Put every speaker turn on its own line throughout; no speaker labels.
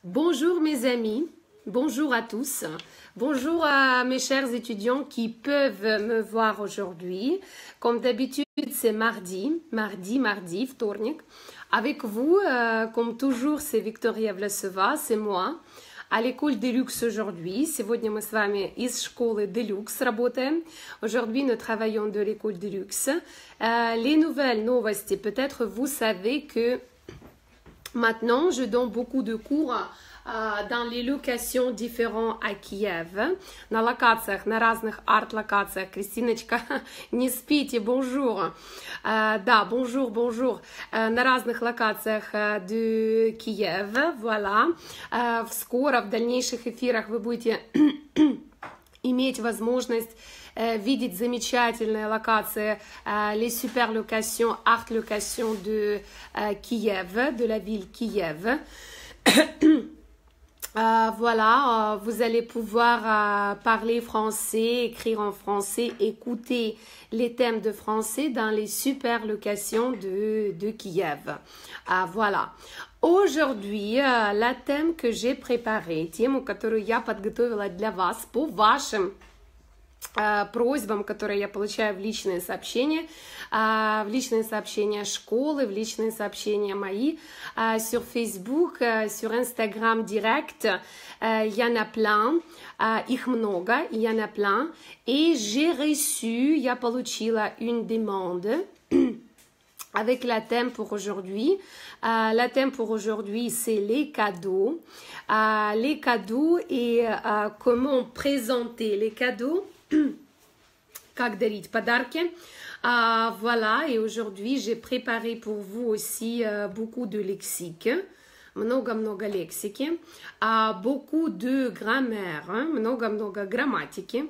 Bonjour mes amis, bonjour à tous, bonjour à mes chers étudiants qui peuvent me voir aujourd'hui. Comme d'habitude, c'est mardi, вторник. Avec vous, comme toujours, c'est Victoria Vlasova, c'est moi. À l'école Deluxe aujourd'hui. Сегодня мы с вами из школы Deluxe работаем. Aujourd'hui, nous travaillons de l'école Deluxe. Les nouvelles новости, peut-être vous savez que maintenant, je donne beaucoup de cours dans les locations différentes à Kiev. На локациях, на разных арт-локациях. Кристиночка, не спите, bonjour. Да, bonjour. На разных локациях de Kiev, voilà. Скоро, в дальнейших эфирах вы будете иметь возможность видеть замечательные локации, les super locations, art locations de Kiev, de la ville Kiev. Voilà, vous allez pouvoir parler français, écrire en français, écouter les thèmes de français dans les super locations de Kiev. Voilà. Aujourd'hui, la thème que j'ai préparée, тему, которую я подготовила для вас по вашим просьбам, которые я получаю в личные сообщения школы, в личные сообщения мои, sur Facebook, sur Instagram direct, il y en a plein, их много, il y en a plein, et j'ai reçu, я получила une demande avec la thème pour aujourd'hui. La thème pour aujourd'hui, c'est les cadeaux. Les cadeaux et comment présenter les cadeaux. Как дарить подарки. Voilà, et aujourd'hui, j'ai préparé pour vous aussi beaucoup de lexique. Много-много лексики. Beaucoup de grammaire. Много-много грамматики.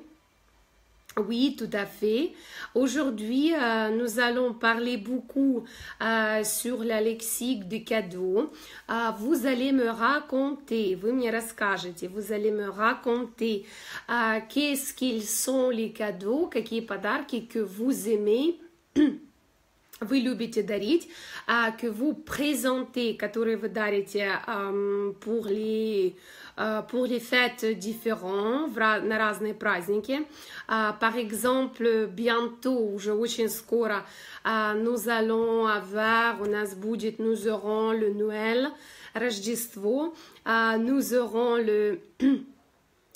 Oui, tout à fait. Aujourd'hui, nous allons parler beaucoup sur la lexique du cadeau. Vous allez me raconter, vous мне расскажете, vous allez me raconter qu'est-ce qu'ils sont les cadeaux, какие подарки que vous aimez. Вы любите дарить, que vous présentez, которые вы дарите pour les fêtes différentes, на разные праздники. Par exemple, bientôt, уже очень скоро, nous allons avoir, nous aurons le Noël, Рождество, nous aurons le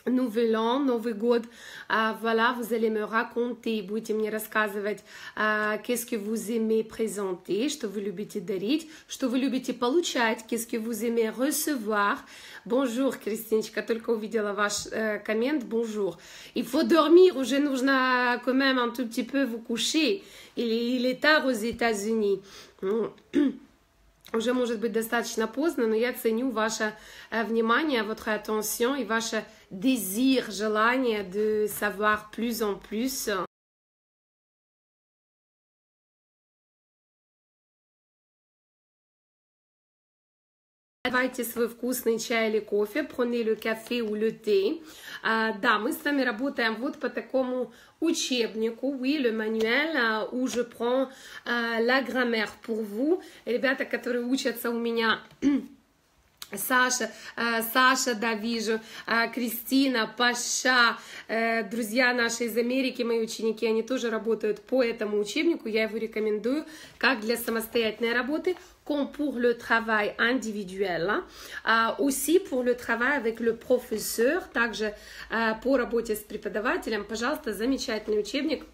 Nouvel an, Новый год. Voilà, vous allez me raconter, будете мне рассказывать, qu'est-ce que vous aimez présenter, что вы любите дарить, что вы любите получать, qu'est-ce que vous aimez recevoir. Bonjour, Кристиночка, только увидела ваш коммент, bonjour. Il faut dormir, уже нужно quand même un tout petit peu vous coucher. Il est tard aux États-Unis. Уже может быть достаточно поздно, но я ценю ваше внимание, votre attention et ваше désir, желание de savoir plus en plus. Давайте свой вкусный чай или кофе, prenez le café ou le thé. Да, мы с вами работаем вот по такому учебнику, oui, le manuel, où je prends la grammaire pour vous. Ребята, которые учатся у меня, Саша, да, вижу, Кристина, Паша, друзья наши из Америки, мои ученики, они тоже работают по этому учебнику, я его рекомендую как для самостоятельной работы, comme pour le travail individuel, aussi pour le travail avec le professeur, также по работе с преподавателем, пожалуйста, замечательный учебник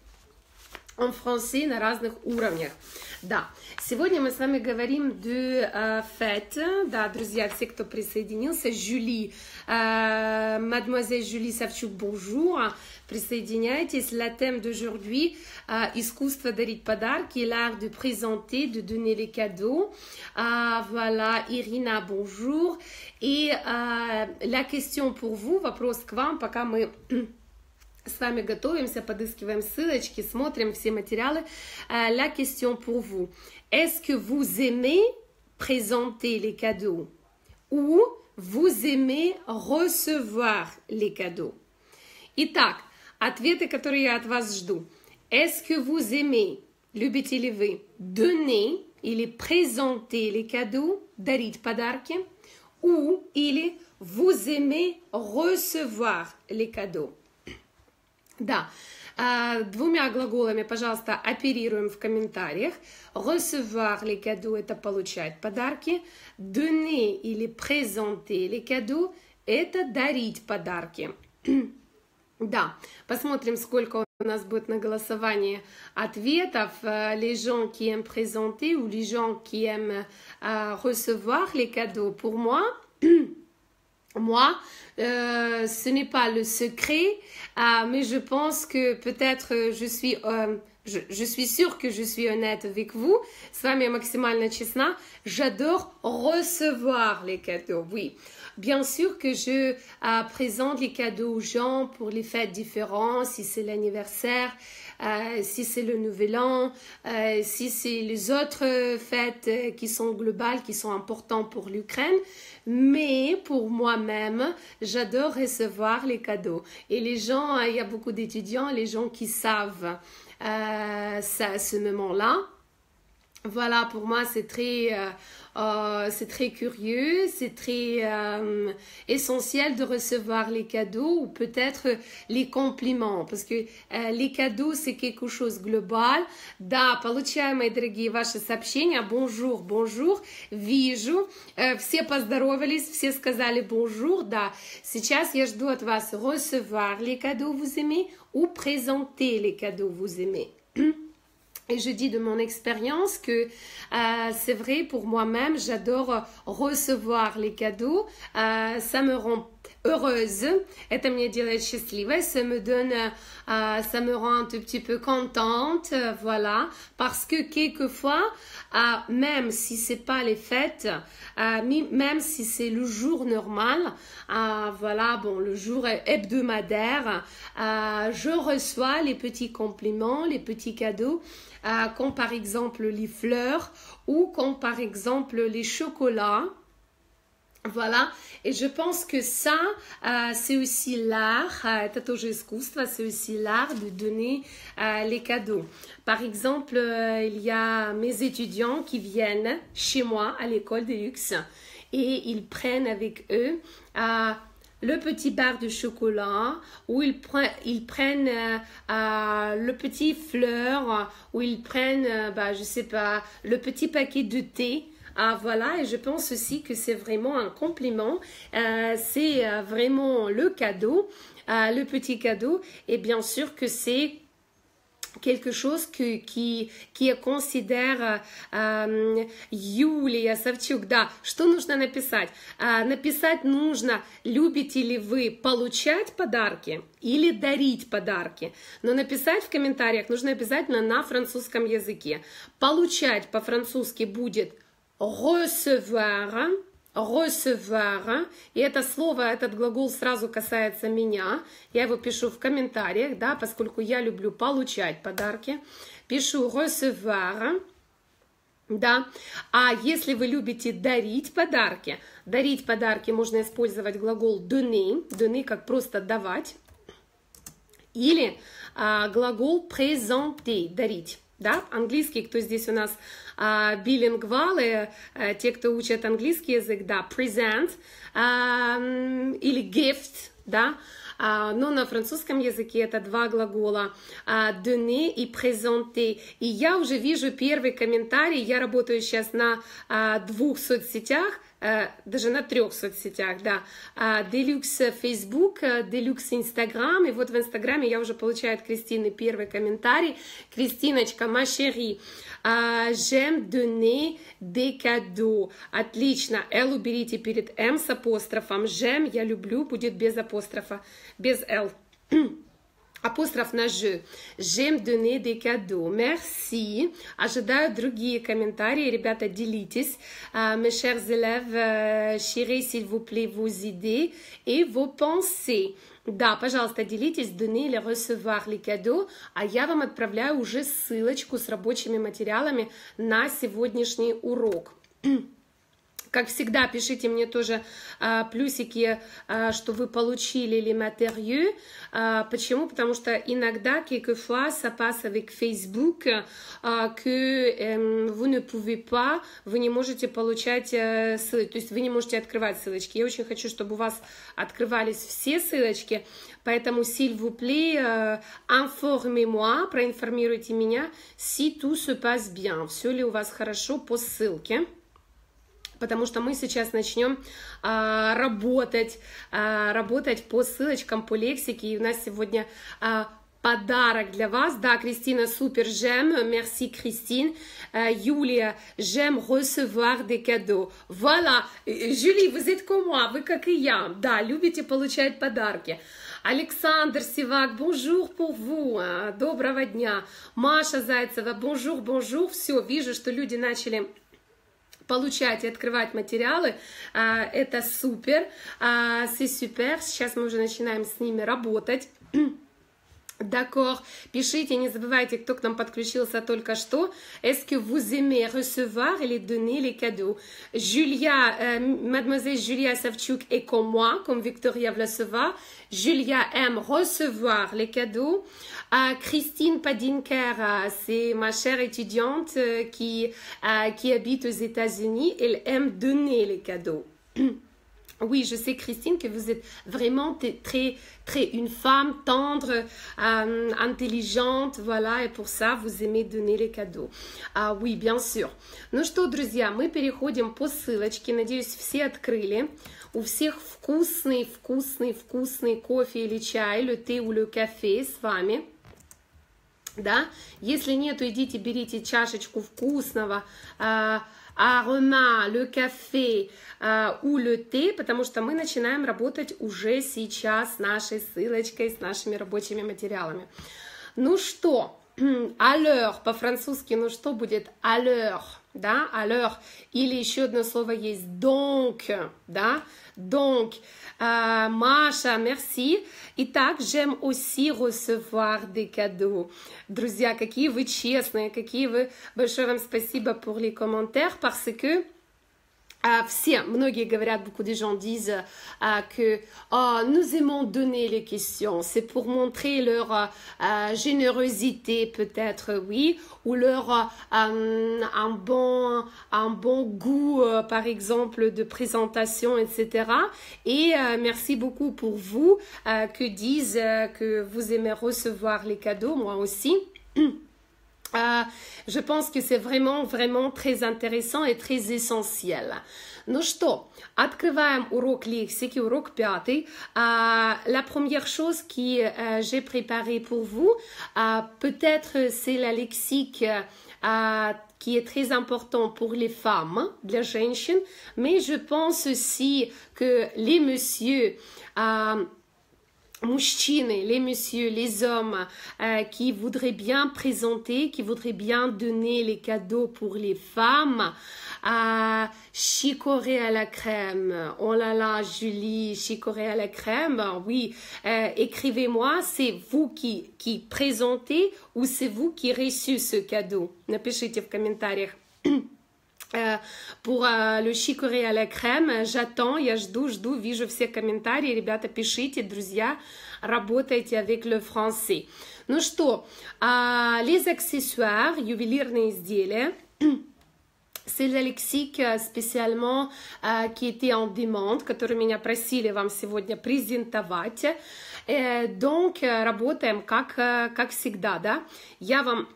en français на разных уровнях. Да, сегодня мы с вами говорим de fête. Да, друзья, все, кто присоединился, Julie, mademoiselle Julie Savchuk, bonjour. Присоединяйтесь. La thème d'aujourd'hui, искусство дарить подарки, l'art de présenter, de donner les cadeaux. Voilà, Irina, bonjour. Et la question pour vous, вопрос к вам, пока мы с вами готовимся, подыскиваем ссылочки, смотрим все материалы. La question pour vous. Est-ce que vous aimez présenter les cadeaux ou vous aimez recevoir les cadeaux? Итак, ответы, которые я от вас жду. Est-ce que vous aimez, любите ли вы, donner или présenter les cadeaux, дарить подарки, ou или vous aimez recevoir les cadeaux. Да, двумя глаголами, пожалуйста, оперируем в комментариях. Recevoir les cadeaux – это получать подарки. Donner или présenter les cadeaux – это дарить подарки. Да, посмотрим, сколько у нас будет на голосовании ответов. Les gens qui aiment présenter ou les gens qui aiment recevoir les cadeaux. Pour moi, ce n'est pas le secret, mais je pense que peut-être je suis sûre que je suis honnête avec vous. С вами я максимально честна. J'adore recevoir les cadeaux, oui. Bien sûr que je présente les cadeaux aux gens pour les fêtes différentes, si c'est l'anniversaire, si c'est le nouvel an, si c'est les autres fêtes qui sont globales, qui sont importantes pour l'Ukraine. Mais pour moi-même, j'adore recevoir les cadeaux. Et les gens, il y a beaucoup d'étudiants, les gens qui savent ce moment-là. Voilà, pour moi, c'est très curieux, c'est très essentiel de recevoir les cadeaux ou peut-être les compliments, parce que les cadeaux, c'est quelque chose de global. Да, получаю, мои дорогие, ваши сообщения. Bonjour, bonjour, вижу. Все поздоровались, все сказали bonjour, да. Сейчас я жду от вас recevoir les cadeaux, vous aimez, ou présenter les cadeaux, vous aimez. Et je dis de mon expérience que c'est vrai pour moi-même, j'adore recevoir les cadeaux, ça me rend heureuse, это меня делает счастливой, ça me rend un tout petit peu contente, voilà, parce que quelquefois, même si c'est pas les fêtes, même si c'est le jour normal, voilà, bon, le jour hebdomadaire, je reçois les petits compliments, les petits cadeaux, comme par exemple les fleurs ou comme par exemple les chocolats. Voilà, et je pense que ça, c'est aussi l'art, это тоже искусство, c'est aussi l'art de donner les cadeaux. Par exemple, il y a mes étudiants qui viennent chez moi à l'école de luxe et ils prennent avec eux le petit bar de chocolat, ou ils prennent le petit fleur, ou ils prennent, je sais pas, le petit paquet de thé. Voilà, et je pense aussi que c'est vraiment un compliment, c'est vraiment le cadeau, le petit cadeau, et bien sûr que c'est quelque chose qui considère Юлия Савчук. Да, что нужно написать? Написать нужно, любите ли вы получать подарки или дарить подарки. Но написать в комментариях нужно обязательно на французском языке. Получать по-французски будет recevoir, recevoir, и это слово, этот глагол сразу касается меня, я его пишу в комментариях, да, поскольку я люблю получать подарки, пишу recevoir, да, а если вы любите дарить подарки можно использовать глагол donner, donner как просто давать, или глагол présenter, дарить. Да, английский, кто здесь у нас билингвалы, те, кто учат английский язык, да, present или gift, да, но на французском языке это два глагола donner и présenter. И я уже вижу первый комментарий, я работаю сейчас на 2 соцсетях, даже на 3 соцсетях, да, Deluxe Facebook, Deluxe Instagram, и вот в Инстаграме я уже получаю от Кристины первый комментарий. Кристиночка, ma chérie, j'aime donner des cadeaux. Отлично, L уберите перед M с апострофом, j'aime, я люблю, будет без апострофа, без L. Апостроф на «je». J'aime donner des cadeaux. Merci. Ожидаю другие комментарии. Ребята, делитесь. Mes chers élèves, chéris, s'il vous plaît, vos idées et vos pensées. Да, пожалуйста, делитесь, donner или recevoir les cadeaux. А я вам отправляю уже ссылочку с рабочими материалами на сегодняшний урок. Как всегда, пишите мне тоже плюсики, что вы получили les matériaux. Почему? Потому что иногда, quelquefois, ça passe avec Facebook, que vous ne pouvez pas, вы не можете получать ссылки, то есть вы не можете открывать ссылочки. Я очень хочу, чтобы у вас открывались все ссылочки, поэтому, s'il vous plaît, informez-moi, проинформируйте меня, si tout se passe bien, все ли у вас хорошо по ссылке. Потому что мы сейчас начнем работать по ссылочкам, по лексике, и у нас сегодня подарок для вас. Да, Кристина, супер, j'aime, merci, Christine. Юлия, j'aime recevoir des cadeaux. Voilà, Julie, vous êtes comme moi, вы как и я, да, любите получать подарки. Александр Сивак, bonjour pour vous, доброго дня. Маша Зайцева, bonjour, bonjour, все, вижу, что люди начали получать и открывать материалы, это супер, c'est super, сейчас мы уже начинаем с ними работать. D'accord, пишите, не забывайте, кто к нам подключился только что. Est-ce que vous aimez recevoir et les donner les cadeaux? Julia, mademoiselle Julia Savchuk est comme moi, comme Victoria Vlasova. Julia aime recevoir les cadeaux. Christine Padinker, c'est ma chère étudiante qui habite aux États-Unis. Elle aime donner les cadeaux. Oui, je sais, Christine, que vous êtes vraiment une femme tendre, intelligente, voilà, et pour ça, vous aimez donner les cadeaux. Oui, bien sûr. Ну что, друзья, мы переходим по ссылочке, надеюсь, все открыли. У всех вкусный кофе или чай, le thé ou le café с вами. Да, если нету, идите, берите чашечку вкусного, арома, le café ou le thé, потому что мы начинаем работать уже сейчас с нашей ссылочкой, с нашими рабочими материалами. Ну что, à l'heure, по-французски, ну что будет à l'heure, да, à l'heure, или еще одно слово есть donc, да, donc, Маша, merci. Итак, j'aime aussi recevoir des cadeaux. Друзья, какие вы честные, какие вы... Большое вам спасибо pour les commentaires, parce que все, многие говорят, beaucoup de gens disent que nous aimons donner les questions, c'est pour montrer leur générosité peut-être, oui, ou leur un bon goût, par exemple, de présentation, etc. Et merci beaucoup pour vous que disent que vous aimez recevoir les cadeaux, moi aussi. Je pense que c'est vraiment très intéressant et très essentiel. Ну что, открываем урок лексики, урок 5. La première chose que j'ai préparée pour vous, peut-être c'est la lexique qui est très important pour les femmes, для женщин, mais je pense aussi que les messieurs... mouchines, les messieurs, les hommes qui voudraient bien présenter, qui voudraient bien donner les cadeaux pour les femmes, chicorée à la crème, oh là là, Julie, chicorée à la crème, oui, écrivez-moi, c'est vous qui présentez ou c'est vous qui reçu ce cadeau, напишите в комментариях. Pour le chicorée à la crème, j'attends, я жду, вижу все комментарии, ребята, пишите, друзья, работайте avec le français. Ну что, les accessoires, ювелирные изделия, c'est le lexique spécialement qui était en demande, который меня просили вам сегодня презентовать. Donc, работаем как всегда, да, я вам...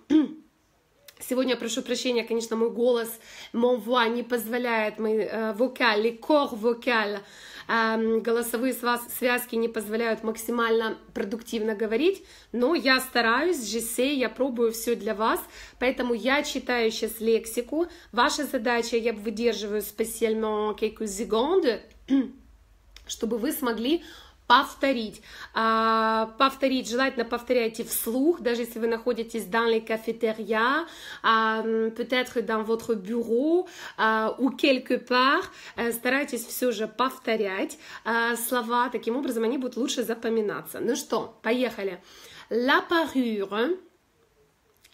Сегодня, прошу прощения, конечно, мой голос, mon voix не позволяет, мои вокаль, les corps vocales, голосовые связки не позволяют максимально продуктивно говорить, но я стараюсь, j'essaie, я пробую все для вас, поэтому я читаю сейчас лексику. Ваша задача, я выдерживаю spécialement quelques secondes, чтобы вы смогли повторить. Повторить, желательно повторяйте вслух, даже если вы находитесь dans les cafétérias, peut-être dans votre bureau ou quelque part, старайтесь все же повторять слова, таким образом они будут лучше запоминаться. Ну что, поехали. La parure,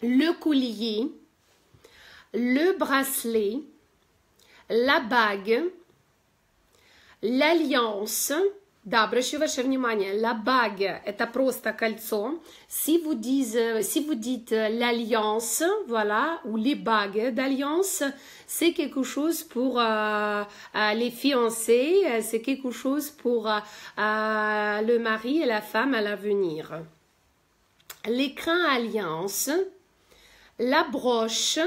le collier, le bracelet, la bague, l'alliance. Да, обращу ваше внимание, la bague, это просто кольцо. Si vous dites l'alliance, voilà, ou les bagues d'alliance, c'est quelque chose pour les fiancés, c'est quelque chose pour le mari et la femme à l'avenir. L'écrin alliance, la broche.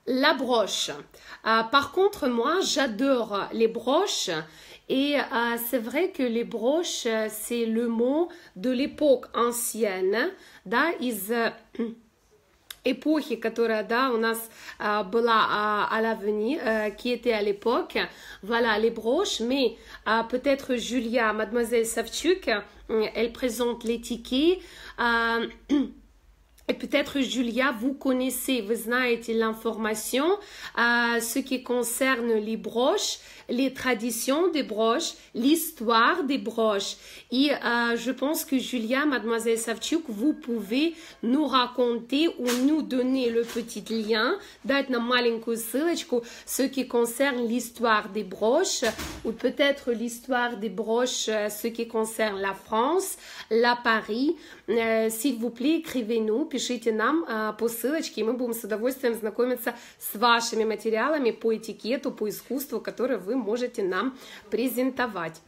La broche. Par contre, moi, j'adore les broches. Et c'est vrai que les broches, c'est le mot de l'époque ancienne, да, из эпохи, которая, да, у нас была à l'avenir, qui était à l'époque. Voilà, les broches, mais peut-être Julia, mademoiselle Savchuk, elle présente les tickets. Et peut-être, Julia, vous connaissez, vous знаете l'information, ce qui concerne les broches, les traditions des broches, l'histoire des broches. Et je pense que Julia, mademoiselle Savchuk, vous pouvez nous raconter ou nous donner le petit lien, дать нам маленькую ссылочку, ce qui concerne l'histoire des broches, ou peut-être l'histoire des broches, ce qui concerne la France, la Paris. S'il vous plaît, écrivez-nous, пишите нам по ссылочке, и мы будем с удовольствием знакомиться с вашими материалами по этикету, по искусству, которые вы можете нам презентовать.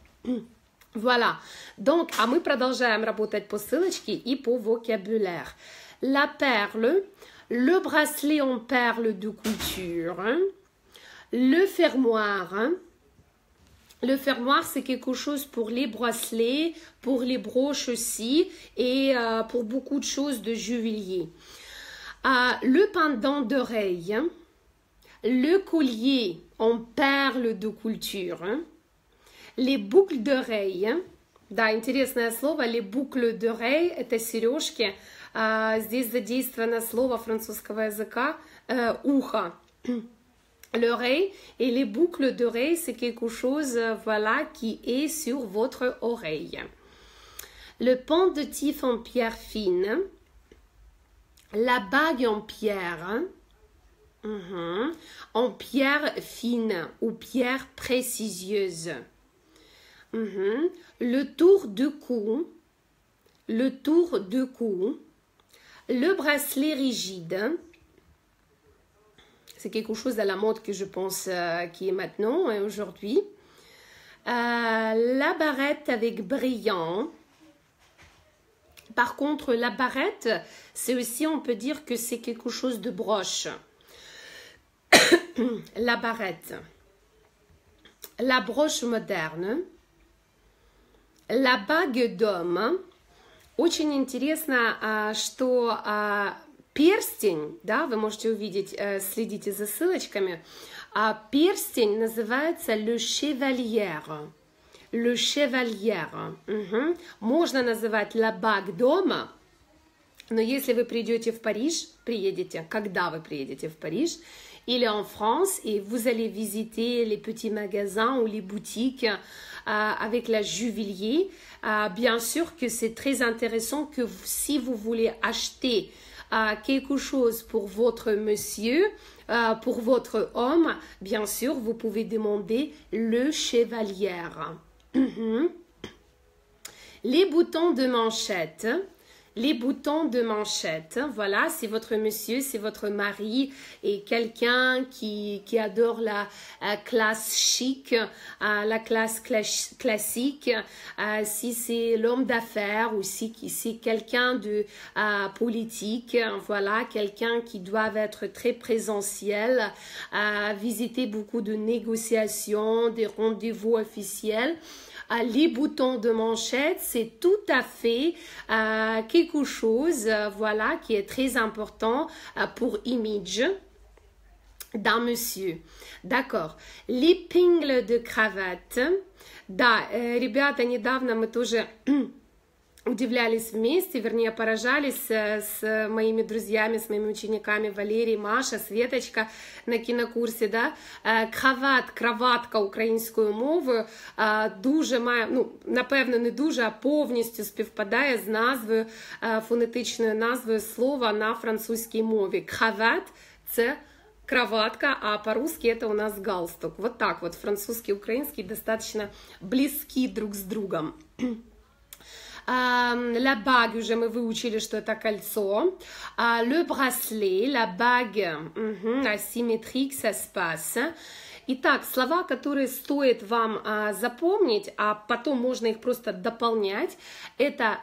Voilà. Donc, мы продолжаем работать по ссылочке и по vocabulaire. La perle, le bracelet en perles de couture, le fermoir. Le fermoir, c'est quelque chose pour les bracelets, pour les broches aussi, et pour beaucoup de choses de juwelier. Le pendant d'oreille, le collier en perles de couture, les boucles d'oreille. Да, интересное слово, les boucles d'oreille, это сережки. Здесь задействовано слово французского языка ухо. L'oreille et les boucles d'oreille, c'est quelque chose, voilà, qui est sur votre oreille. Le pendentif en pierre fine, la bague en pierre, en pierre fine ou pierre précieuse. Le tour de cou, le bracelet rigide. C'est quelque chose à la mode que je pense qui est maintenant, aujourd'hui. La barrette avec brillant. Par contre, la barrette, c'est aussi, on peut dire que c'est quelque chose de broche. La barrette. La broche moderne. La bague d'homme. Очень интересно, что... перстень, да, вы можете увидеть, следите за ссылочками, перстень называется le chevalier. Le chevalier. Можно называть la bague d'homme, но если вы придете в Париж, когда вы приедете в Париж, или en France, et vous allez visiter les petits magasins ou les boutiques avec la juwelier, bien sûr que c'est très intéressant que si vous voulez acheter quelque chose pour votre monsieur, pour votre homme, bien sûr, vous pouvez demander le chevalier. Les boutons de manchette. Les boutons de manchette, voilà, c'est votre monsieur, c'est votre mari et quelqu'un qui adore la classe chic, la classe classique, si c'est l'homme d'affaires ou si c'est quelqu'un de politique, voilà, quelqu'un qui doit être très présentiel, visiter beaucoup de négociations, des rendez-vous officiels. Les boutons de manchette, c'est tout à fait quelque chose, voilà, qui est très important pour image d'un monsieur. D'accord. L'épingle de cravate. Да, ребята, недавно мы тоже удивлялись вместе, вернее, поражались с моими друзьями, с моими учениками Валерій, Маша, Светочка на кінокурсі, да? Краватка українською мовою дуже має, ну, напевно, не дуже, а повністю співпадає з назвою, фонетичною назвою слова на французькій мові. Крават – це кроватка, а по-русски это у нас галстук. Вот так вот, французский и украинский достаточно близки друг с другом. La bague, уже мы выучили, что это кольцо. Le bracelet, la bague, asymétrique, ça se passe. Итак, слова, которые стоит вам запомнить, а потом можно их просто дополнять, это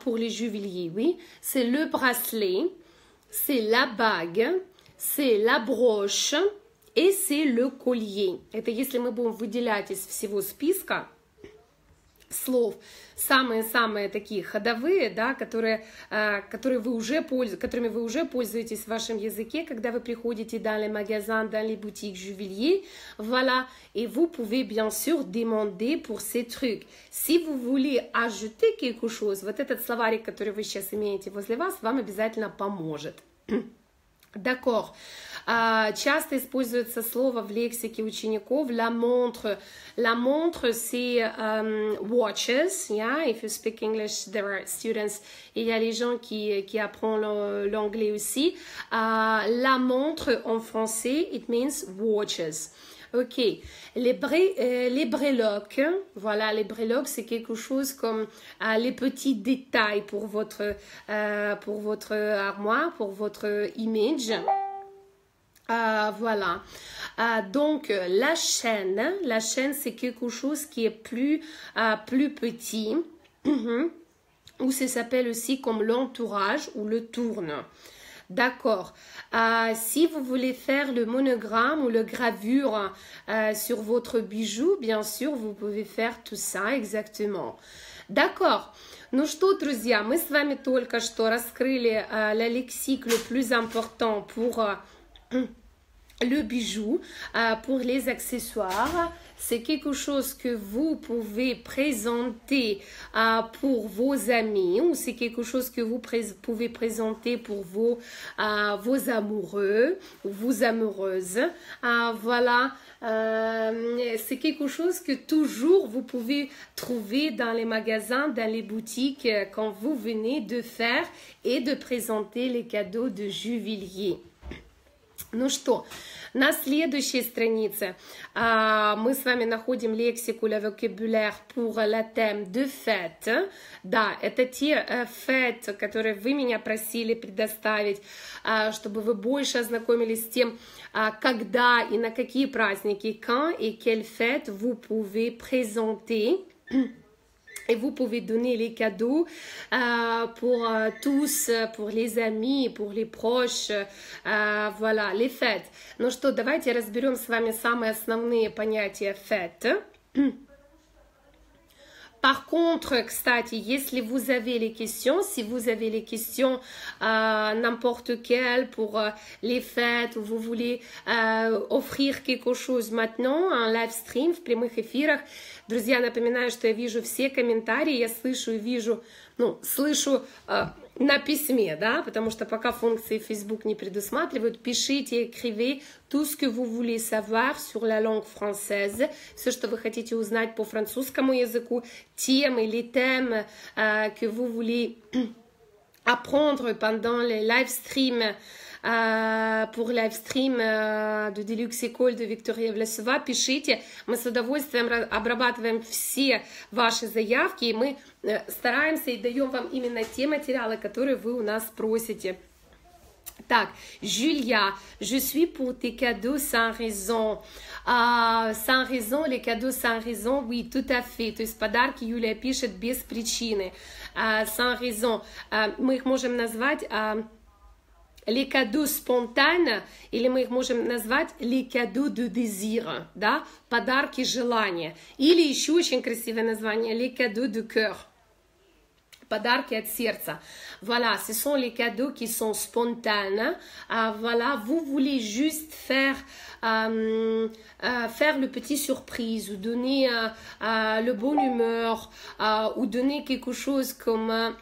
pour les juvéliers, oui, c'est le bracelet, c'est la bague, c'est la broche et c'est le collier. Это если мы будем выделять из всего списка слов самые-самые такие ходовые, да, которыми вы уже пользуетесь в вашем языке, когда вы приходите dans les magasins, dans les boutiques juvéliers, voilà, et vous pouvez bien sûr demander pour ces trucs. Si vous voulez ajouter quelque chose, вот этот словарик, который вы сейчас имеете возле вас, вам обязательно поможет. D'accord. Часто используется слово в лексике учеников la montre. La montre, c'est watches. Yeah, if you speak English, there are students. Il y a les gens qui apprennent l'anglais aussi. La montre en français, it means watches. Ok, les breloques, voilà, les breloques, c'est quelque chose comme les petits détails pour votre armoire, pour votre image. Voilà. Donc, la chaîne, c'est quelque chose qui est plus petit, ou ça s'appelle aussi comme l'entourage ou le tourne. D'accord. Si vous voulez faire le monogramme ou le gravure sur votre bijou, bien sûr, vous pouvez faire tout ça exactement. D'accord. Ну что, друзья, мы с вами только что раскрыли le lexique le plus important pour le bijou, pour les accessoires. C'est quelque chose que vous pouvez présenter pour vos amis ou c'est quelque chose que vous pouvez présenter pour vos amoureux ou vos amoureuses. Voilà, c'est quelque chose que toujours vous pouvez trouver dans les magasins, dans les boutiques quand vous venez de faire et de présenter les cadeaux de juvélier. Ну что, на следующей странице мы с вами находим лексику le vocabulaire pour le thème de fête. Да, это те fêtes, которые вы меня просили предоставить, чтобы вы больше ознакомились с тем, когда и на какие праздники, quand et quelle fête vous pouvez présenter. Et vous pouvez donner les cadeaux pour tous, pour les amis, pour les proches, voilà, les fêtes. Ну что, давайте разберем с вами самые основные понятия fête. Par contre, кстати, если vous avez les questions, si vous avez les questions n'importe quelles pour les fêtes, ou vous voulez offrir quelque chose maintenant, un live stream в прямых эфирах, друзья, напоминаю, что я вижу все комментарии, я слышу и вижу, слышу на письме, да, потому что пока функции Facebook не предусматривают, пишите, écrivez tout ce que vous voulez savoir sur la langue française, все, что вы хотите узнать по французскому языку, темы, les thèmes que vous voulez apprendre pendant les live streams, pour live stream de Deluxe École de Victoria Власова, пишите, мы с удовольствием обрабатываем все ваши заявки, и мы стараемся и даем вам именно те материалы, которые вы у нас просите. Так, Julia, je suis pour tes cadeaux sans raison. Sans raison, les cadeaux sans raison, oui, tout à fait. То есть подарки Юлия пишет без причины. Sans raison. Мы их можем назвать les cadeaux spontanés, или мы их можем назвать les cadeaux de désir, да, подарки желания. Или еще очень красивое название, les cadeaux de cœur. Подарки от сердца. Voilà, ce sont les cadeaux qui sont spontanés. Voilà, vous voulez juste faire le petit surprise ou donner le bonne humeur ou donner quelque chose comme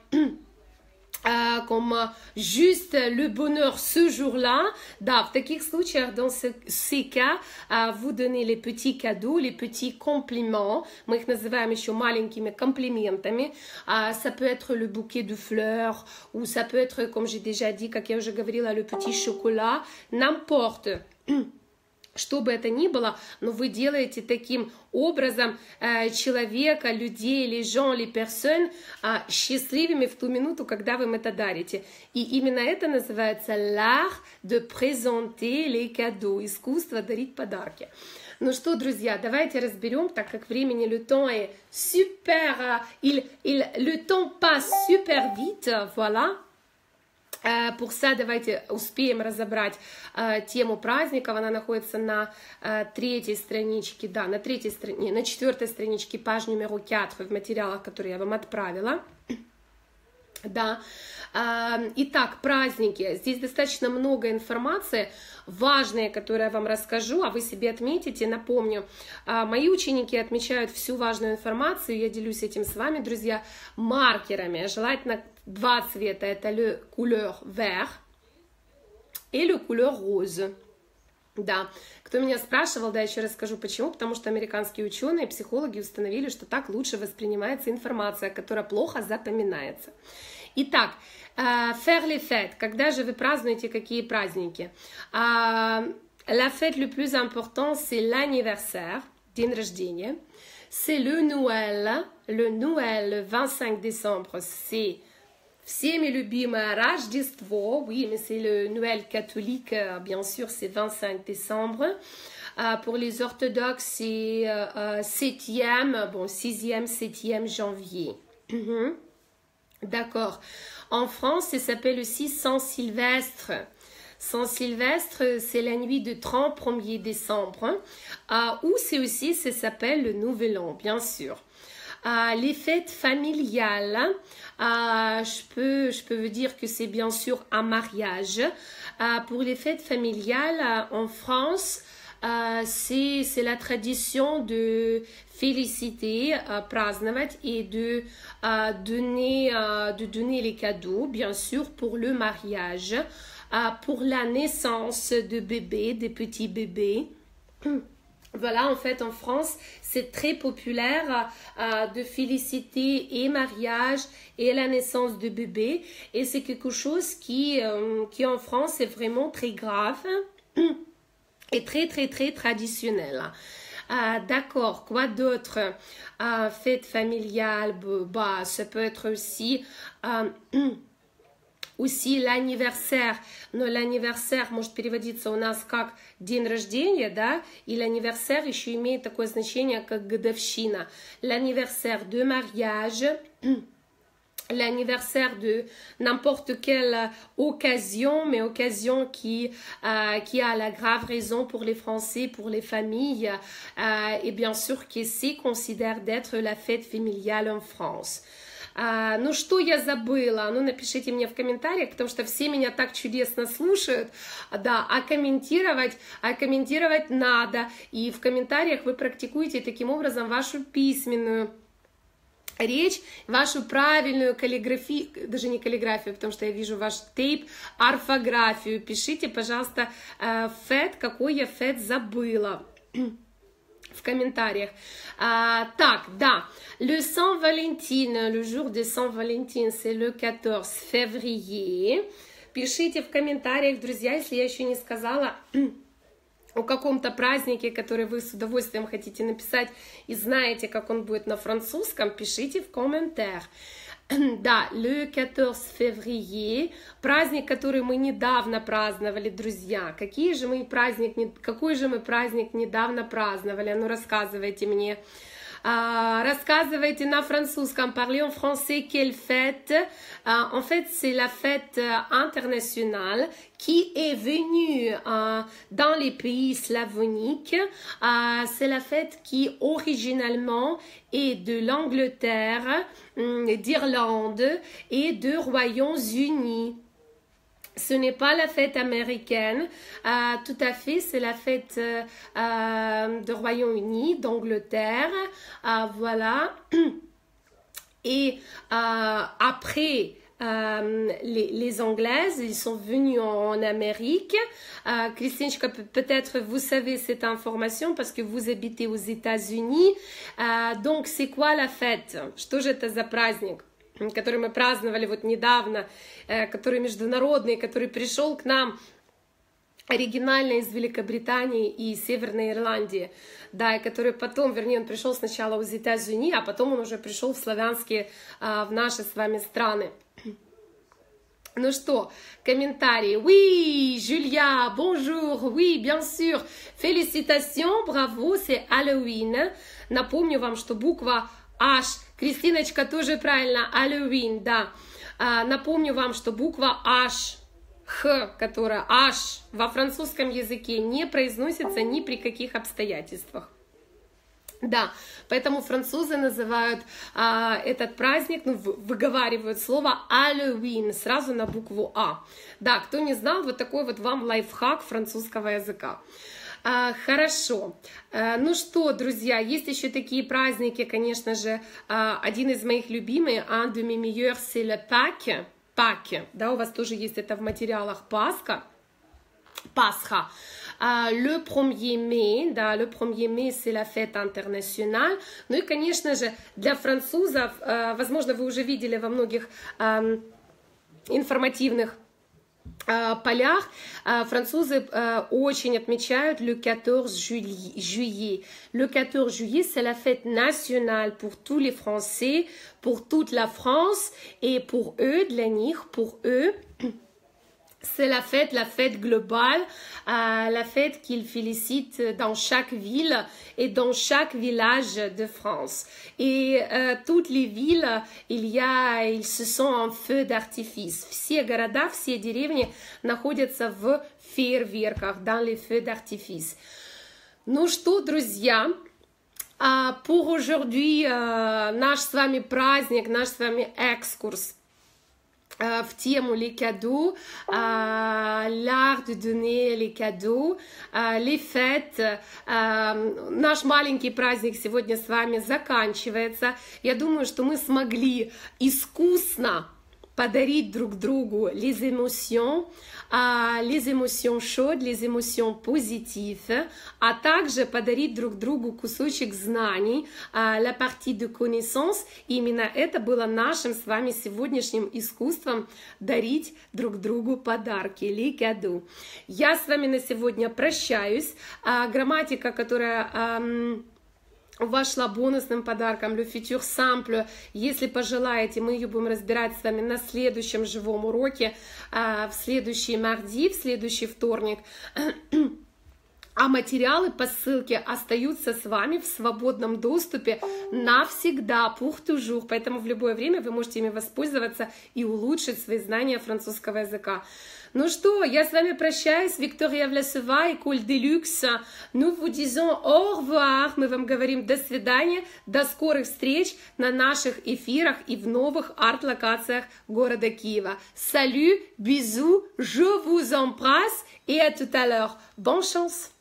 juste le bonheur ce jour-là. Да, в таких случаях, dans ces cas, vous donnez les petits cadeaux, les petits compliments. Мы их называем еще маленькими комплиментами. Ça peut être le bouquet de fleurs, ou ça peut être, comme j'ai déjà dit, как я уже говорила, le petit chocolat, n'importe. Что бы это ни было, но вы делаете таким образом человека, людей, les gens, les personnes счастливыми в ту минуту, когда вы им это дарите. И именно это называется l'art de présenter les cadeaux, искусство дарить подарки. Ну что, друзья, давайте разберем, так как времени le temps est super, le temps passe super vite, voilà. Pour ça, давайте успеем разобрать тему праздников. Она находится на третьей страничке, да, на четвертой страничке, page numéro 4 в материалах, которые я вам отправила. Да. Итак, праздники. Здесь достаточно много информации, важные, которые я вам расскажу, а вы себе отметите. Напомню, мои ученики отмечают всю важную информацию, я делюсь этим с вами, друзья, маркерами. Желательно два цвета, это le couleur vert и le couleur rose. Да, кто меня спрашивал, да, еще раз скажу почему, потому что американские ученые, психологи установили, что так лучше воспринимается информация, которая плохо запоминается. Итак, faire les fêtes, когда же вы празднуете какие праздники? La fête le plus important, c'est l'anniversaire, день рождения. C'est le Noël, le 25 décembre, c'est всеми любимое Рождество, oui, mais c'est le Noël catholique, bien sûr, c'est 25 décembre. Pour les orthodoxes, c'est 7e, bon, 6e, 7e janvier. D'accord. En France, ça s'appelle aussi Saint-Sylvestre. Saint-Sylvestre, c'est la nuit de 31er décembre, ou c'est aussi, ça s'appelle le Nouvel An, bien sûr. Les fêtes familiales, je peux vous dire que c'est bien sûr un mariage. Pour les fêtes familiales en France, c'est la tradition de féliciter, праздновать et de donner les cadeaux, bien sûr, pour le mariage, pour la naissance de bébés, des petits bébés. Voilà, en fait, en France, c'est très populaire de féliciter et mariage et la naissance de bébés. Et c'est quelque chose qui en France est vraiment très grave et très, très, très traditionnel. D'accord, quoi d'autre? Fête familiale, bah, ça peut être aussi l'anniversaire, но l'anniversaire может переводиться у нас как день рождения, да, и l'anniversaire еще имеет такое значение, как годовщина. L'anniversaire de mariage, l'anniversaire de n'importe quelle occasion, mais occasion qui a la grave raison pour les Français, pour les familles, et bien sûr qui se considère d'être la fête familiale en France. Ну, что я забыла? Ну, напишите мне в комментариях, потому что все меня так чудесно слушают. Да, а комментировать надо. И в комментариях вы практикуете таким образом вашу письменную речь, вашу правильную каллиграфию, даже не каллиграфию, потому что я вижу ваш тейп, орфографию. Пишите, пожалуйста, фет, какой я фет забыла. В комментариях. Так, да, le Saint-Valentin, le jour de Saint-Valentin, c'est le 14 février. Пишите в комментариях, друзья, если я еще не сказала о каком-то празднике, который вы с удовольствием хотите написать и знаете, как он будет на французском, пишите в комментариях. Да, le 14 février, праздник, который мы недавно праздновали, друзья. Какой же мы праздник недавно праздновали? Ну, рассказывайте мне. Рассказывайте на французском. Parlez en français, quelle fête? En fait, c'est la fête internationale qui est venue dans les pays slavoniques. C'est la fête qui, originalement, est de l'Angleterre, d'Irlande et de Royaumes-Unis. Ce n'est pas la fête américaine, tout à fait, c'est la fête de Royaume-Uni, d'Angleterre, voilà. Et après les Anglaises, ils sont venus en Amérique. Christinchka, peut-être vous savez cette information parce que vous habitez aux États-Unis. Donc, c'est quoi la fête? Что же это за праздник, который мы праздновали вот недавно, который международный, который пришел к нам оригинально из Великобритании и Северной Ирландии, да, и который потом, вернее, он пришел сначала aux États-Unis, а потом он уже пришел в славянские, в наши с вами страны. Ну что, комментарии. Oui, Julia, bonjour, oui, bien sûr. Félicitations, bravo, c'est Halloween. Напомню вам, что буква H, Кристиночка тоже правильно, Halloween, да. Напомню вам, что буква H, Х, которая H во французском языке не произносится ни при каких обстоятельствах. Да, поэтому французы называют этот праздник, ну, выговаривают слово Halloween сразу на букву А. Да, кто не знал, вот такой вот вам лайфхак французского языка. Хорошо. Ну что, друзья, есть еще такие праздники, конечно же, один из моих любимых, un de mes meilleurs, c'est le Pâques. Паки, да, у вас тоже есть это в материалах Пасха. Пасха. Le 1er mai, да, le 1er mai, c'est la fête internationale. Ну и, конечно же, для французов, возможно, вы уже видели во многих информативных полях, французы очень отмечают le 14 juillet. Le 14 juillet, c'est la fête nationale pour tous les Français, pour toute la France, et pour eux, для них, pour eux, c'est la fête globale, la fête qu'ils félicitent dans chaque ville et dans chaque village de France. Et toutes les villes, ils se sont en feu d'artifice. Все города, все деревни находятся в фейерверках, dans les feux d'artifice. Ну что, друзья, pour aujourd'hui, наш с вами праздник, наш с вами экскурс в тему les cadeaux, l'art de donner les cadeaux, les fêtes. Наш маленький праздник сегодня с вами заканчивается. Я думаю, что мы смогли искусно подарить друг другу les émotions chaudes, les émotions positives, а также подарить друг другу кусочек знаний, la partie de connaissance. Именно это было нашим с вами сегодняшним искусством дарить друг другу подарки, les cadeaux. Я с вами на сегодня прощаюсь. Грамматика, которая вошла бонусным подарком Le Futur Simple. Если пожелаете, мы ее будем разбирать с вами на следующем живом уроке, в следующий марди, в следующий вторник. А материалы по ссылке остаются с вами в свободном доступе навсегда, pour toujours. Поэтому в любое время вы можете ими воспользоваться и улучшить свои знания французского языка. Ну что, я с вами прощаюсь. Виктория Власова, École de Luxe. Nous vous disons au revoir. Мы вам говорим до свидания, до скорых встреч на наших эфирах и в новых арт-локациях города Киева. Salut, bisous, je vous embrasse et à tout à l'heure. Bonne chance.